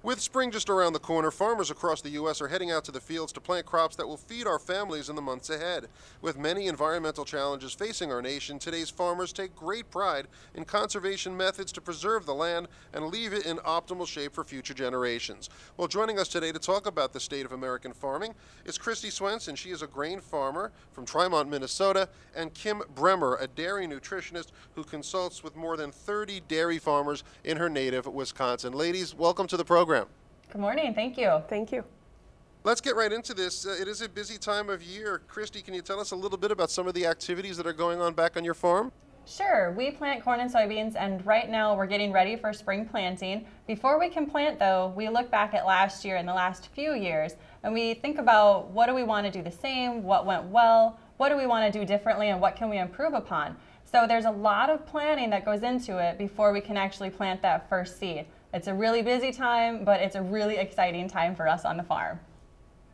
With spring just around the corner, farmers across the U.S. are heading out to the fields to plant crops that will feed our families in the months ahead. With many environmental challenges facing our nation, today's farmers take great pride in conservation methods to preserve the land and leave it in optimal shape for future generations. Well, joining us today to talk about the state of American farming is Kristie Swenson. She is a grain farmer from Tremont, Minnesota, and Kim Bremmer, a dairy nutritionist who consults with more than 30 dairy farmers in her native Wisconsin. Ladies, welcome to the program. Good morning. Thank you. Thank you. Let's get right into this. It is a busy time of year. Kristie, can you tell us a little bit about some of the activities that are going on back on your farm? Sure. We plant corn and soybeans, and right now we're getting ready for spring planting. Before we can plant, though, we look back at last year and the last few years, and we think about what do we want to do the same, what went well, what do we want to do differently, and what can we improve upon. So there's a lot of planning that goes into it before we can actually plant that first seed. It's a really busy time, but it's a really exciting time for us on the farm.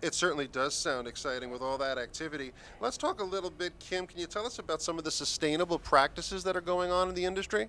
It certainly does sound exciting with all that activity. Let's talk a little bit, Kim. Can you tell us about some of the sustainable practices that are going on in the industry?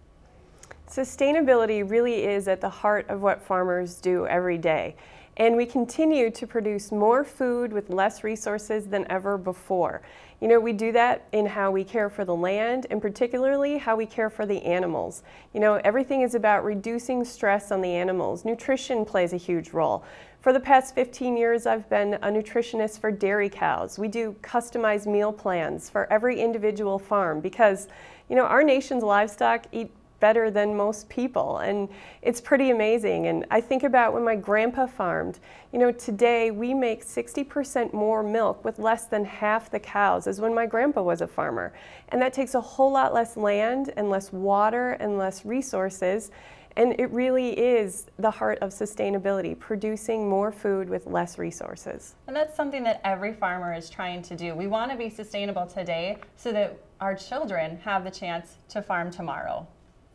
Sustainability really is at the heart of what farmers do every day. And we continue to produce more food with less resources than ever before. You know, we do that in how we care for the land and particularly how we care for the animals. You know, everything is about reducing stress on the animals. Nutrition plays a huge role. For the past 15 years, I've been a nutritionist for dairy cows. We do customized meal plans for every individual farm because, you know, our nation's livestock eat better than most people, and it's pretty amazing. And I think about when my grandpa farmed. You know, today we make 60% more milk with less than half the cows as when my grandpa was a farmer, and that takes a whole lot less land and less water and less resources, and it really is the heart of sustainability, producing more food with less resources. And that's something that every farmer is trying to do. We want to be sustainable today so that our children have the chance to farm tomorrow.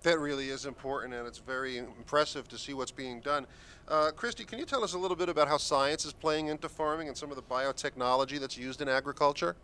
That really is important, and it's very impressive to see what's being done. Kristie, can you tell us a little bit about how science is playing into farming and some of the biotechnology that's used in agriculture?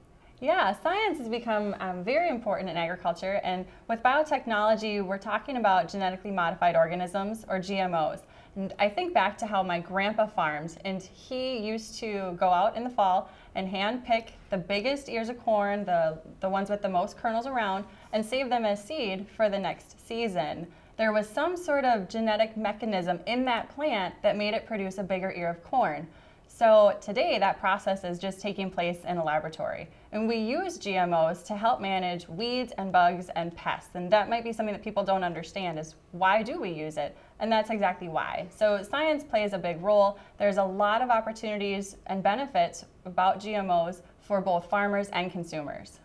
Yeah, science has become very important in agriculture, and with biotechnology, we're talking about genetically modified organisms, or GMOs. And I think back to how my grandpa farmed, and he used to go out in the fall and hand pick the biggest ears of corn, the ones with the most kernels around, and save them as seed for the next season. There was some sort of genetic mechanism in that plant that made it produce a bigger ear of corn. So today that process is just taking place in a laboratory. And we use GMOs to help manage weeds and bugs and pests. And that might be something that people don't understand is why do we use it? And that's exactly why. So science plays a big role. There's a lot of opportunities and benefits about GMOs for both farmers and consumers.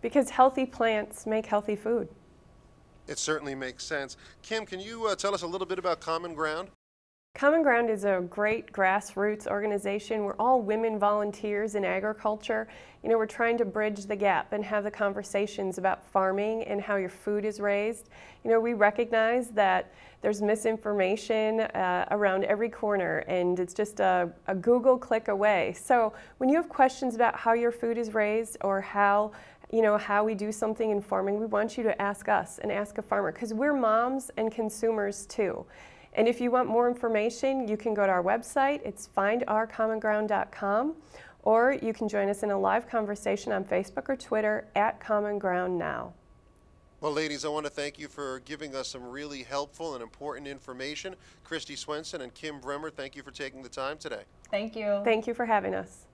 Because healthy plants make healthy food. It certainly makes sense. Kim, can you tell us a little bit about Common Ground? Common Ground is a great grassroots organization. We're all women volunteers in agriculture. You know, we're trying to bridge the gap and have the conversations about farming and how your food is raised. You know, we recognize that there's misinformation around every corner, and it's just a Google click away. So when you have questions about how your food is raised or how we do something in farming, we want you to ask us and ask a farmer, because we're moms and consumers too. And if you want more information, you can go to our website. It's findourcommonground.com, or you can join us in a live conversation on Facebook or Twitter at Common Ground Now. Well, ladies, I want to thank you for giving us some really helpful and important information. Kristie Swenson and Kim Bremmer, thank you for taking the time today. Thank you. Thank you for having us.